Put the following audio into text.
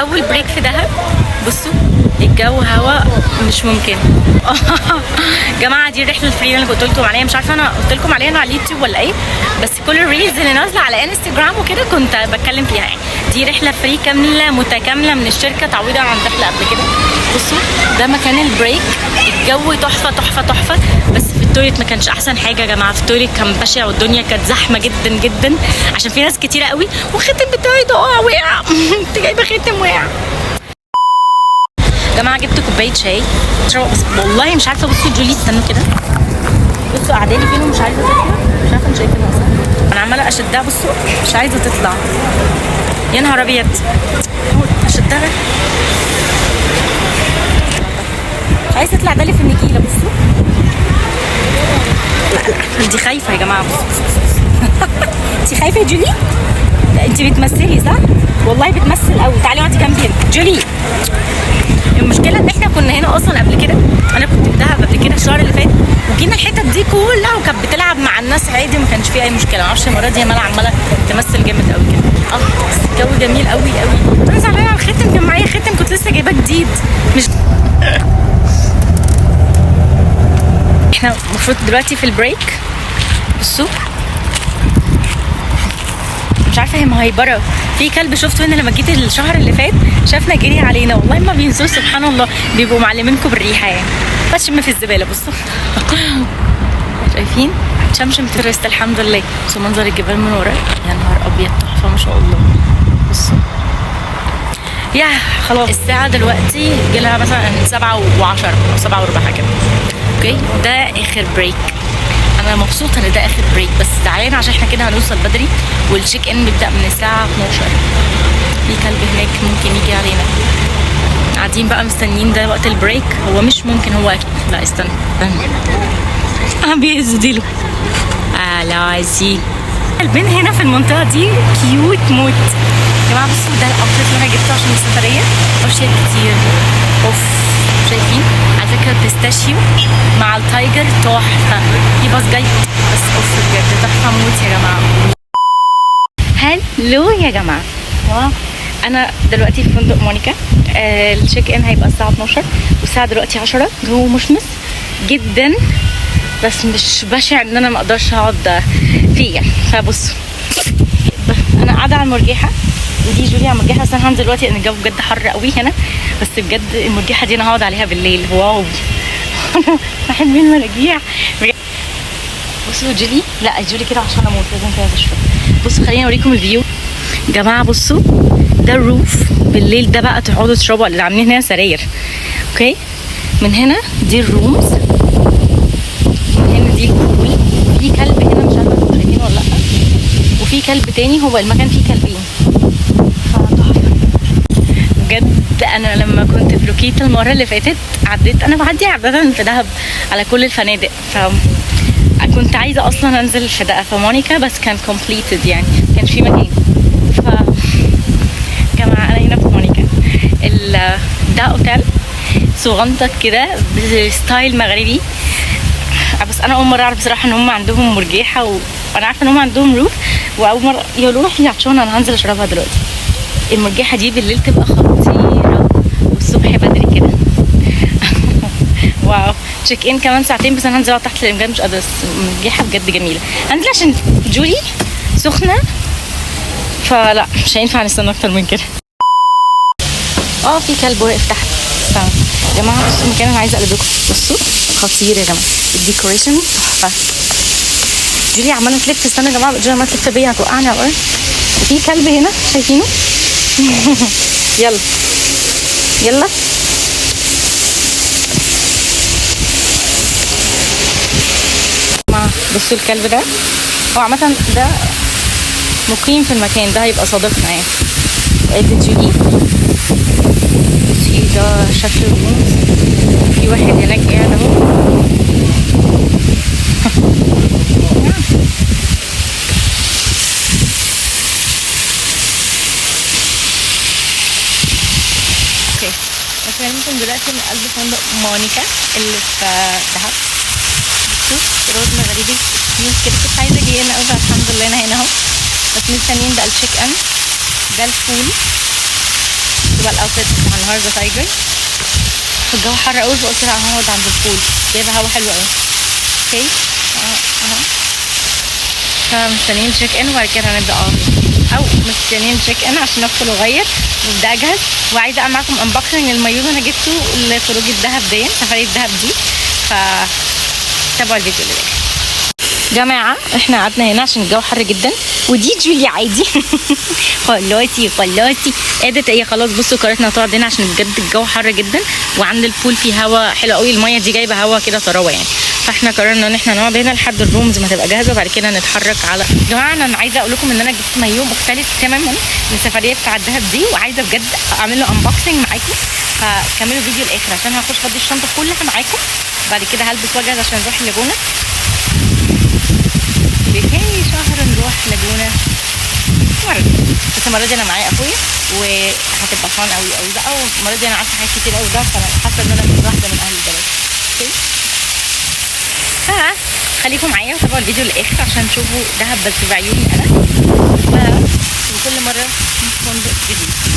اول بريك في دهب. بصوا الجو هوا مش ممكن. جماعه دي الرحله الفري اللي قلت لكم عليها، مش عارفه انا قلت لكم عليها على اليوتيوب ولا ايه، بس كل الريلز اللي نازله على انستجرام وكده كنت بتكلم فيها يعني. دي رحله فري كامله متكامله من الشركه تعويضا عن رحله قبل كده. بصوا ده مكان البريك، الجو تحفه تحفه تحفه، بس في التويليت ما كانش احسن حاجه يا جماعه. في التويليت كان بشع والدنيا كانت زحمه جدا جدا عشان في ناس كتيره قوي، والختم بتاعي ده وقع. انت جايبه ختم وقع. يا جماعه جبت كوبايه شاي اشرب، بس والله مش عارفه. بصوا جولي استنوا كده، بصوا اعدادي فين ومش عايزه تطلع، مش عارفه انتوا شايفينها اصلا. انا عماله اشدها، بصوا مش عايزه تطلع. يا نهار ابيض، اشدها مش عايزه تطلع. ده اللي في النجيله. بصوا لا دي خايفه يا جماعه. بصوا انت خايفه يا جولي؟ انت بتمثلي صح؟ والله بتمثل قوي. تعالي اقعدي جنبي هنا جولي. المشكله ان احنا كنا هنا اصلا قبل كده، انا كنت في دهب قبل كده الشهر اللي فات، وجينا الحتت دي كلها وكانت بتلعب مع الناس عادي وما كانش فيه اي مشكله. معرفش المره دي مالها عماله تمثل جامد قوي كده. بس الجو جميل قوي قوي. انا زعلانه على الختم، كان معايا ختم كنت لسه جايباه جديد. مش احنا المفروض دلوقتي في البريك. بصوا مش عارفه هي مهيبره. في كلب شفته هنا لما جيت الشهر اللي فات، شافنا جري علينا. والله ما بينسوش سبحان الله، بيبقوا معلمينكم بالريحه يعني. بشم في الزباله. بصوا شايفين شمشم ترست الحمد لله. بصوا منظر الجبال من ورا، يا نهار ابيض تحفه ما شاء الله. بصوا يا خلاص الساعه دلوقتي جيلها مثلا 7:10 او 7:15 كده. اوكي ده اخر بريك. انا مبسوطه ان ده اخر بريك، بس زعلانه عشان احنا كده هنوصل بدري والتشيك ان بيبدا من الساعه 12. في كلب هناك ممكن يجي علينا. قاعدين بقى مستنيين ده وقت البريك. هو مش ممكن، هو اكيد لا استنى بيهزوا ديله. لا عايزين البين هنا في المنطقه دي كيوت موت يا جماعه. بصوا ده الاوتفيت اللي انا جبته عشان السفريه، اشياء كتير. اوف شايفين على فكره البيستاشيو مع التايجر تحفه. في باص جاي بس اوف بجد تحفه موت يا جماعه. هلو يا جماعه. انا دلوقتي في فندق مونيكا. التشيك ان هيبقى الساعه 12 والساعه دلوقتي 10. جو مشمس جدا بس مش بشع ان انا ما اقدرش اقعد فيه يعني. فبصوا انا قاعده على المرجحه ودي جوليا على المرجحه، بس انا هنزل دلوقتي لان الجو بجد حر قوي هنا. بس بجد المرجحه دي انا هقعد عليها بالليل. واو انا بحب المراجيح. بصوا جولي، لا جولي كده عشان اموت لازم كده تشرب. بصوا خليني اوريكم الفيو يا جماعه. بصوا ده الروف بالليل، ده بقى تقعدوا تشربوا اللي عاملين هنا سراير. اوكي من هنا دي الرومز، من هنا دي البول. في كلب هنا مش عارفه انتوا شايفينه ولا لا، وفي كلب تاني. هو المكان فيه كلبين تحفه بجد. انا لما كنت في لوكيت المره اللي فاتت عديت، انا بعدي عاده في دهب على كل الفنادق، كنت عايزه اصلا انزل في مونيكا بس كان كومبليتد يعني ما كانش في مكان. ف جماعه انا هنا في مونيكا. ده اوتيل صغنطه كده بستايل مغربي، بس انا اول مره اعرف بصراحه ان هم عندهم مرجيحه، وانا عارفه ان هم عندهم روف، واول مره يقولوا روحي عطشانه انا هنزل اشربها دلوقتي. المرجيحه دي بالليل تبقى خطيره والصبح بدري كده. واو تشيك ان كمان ساعتين، بس انا هنزل تحت لان بجد مش قادره. المرجيحه بجد جميله. هنزل عشان جولي سخنه، فلا مش هينفع نستنى اكتر من كده. في كلب واقف تحت. يا جماعه بصوا المكان انا عايزه اقلبكم. بصوا خطير يا جماعه، الديكوريشن تحفه. جولي عماله تلف. استنى يا جماعه جولي عماله تلف بيا هتوقعني على الارض. في كلب هنا شايفينه. يلا يلا بصوا الكلب ده، هو عامه ده مقيم في المكان ده، هيبقى صديقنا يعني. ادي جولي بصي ده شكل الرومز. في واحد هناك قاعد اهو. احنا ممكن دلوقتي من قلب فندق مونيكا اللي في دهب. بصوا روز مغربي. مش كده كنت عايزه اجي هنا قوي، الحمد لله انا هنا اهو. بس مستنيين بقى التشيك ان. ده البول بقى الاوتفيت بتاع النهارده تايجر. الجو حر قوي فقلت لا هقعد عند البول، جايبه هوا حلو قوي. اوكي اهو فمستنيين تشيك ان وبعد كده هنبدا او مستنيين تشيك ان عشان ادخل واغير وابدا اجهز. وعايزه اعمل معاكم انبوكسنج للمايو اللي انا جبته لخروج الدهب دي، سفريه الدهب دي، تابعوا الفيديو للاخر. جماعه احنا قعدنا هنا عشان الجو حر جدا، ودي جولي عادي خلاصي قعدت هي خلاص. بصوا قررنا تقعد هنا عشان بجد الجو حر جدا، وعند البول في هوا حلو قوي، الميه دي جايبه هوا كده طراوه يعني. فاحنا قررنا ان احنا نقعد هنا لحد الرومز ما تبقى جاهزه، وبعد كده نتحرك على. جماعه انا عايزه اقول لكم ان انا جبت مايو مختلف تماما للسفريه بتاع الدهب دي، وعايزه بجد اعمل له انبوكسنج معاكم، فكملوا الفيديو الاخر عشان هخش افضي الشنطه كلها معاكم. بعد كده هلبس واجهز عشان نروح اللاجونه. لتاني شهر نروح لاجونه بس المره دي انا معايا اخويا وهتبقى فان قوي قوي بقى، والمره دي انا عارفه حاجات كتير قوي بقى، فانا حاسه ان انا مش واحده من اهل البلد. خليكم معايا وتابعوا الفيديو للاخر عشان تشوفوا دهب بس بعيوني انا، وكل مره فندق جديد.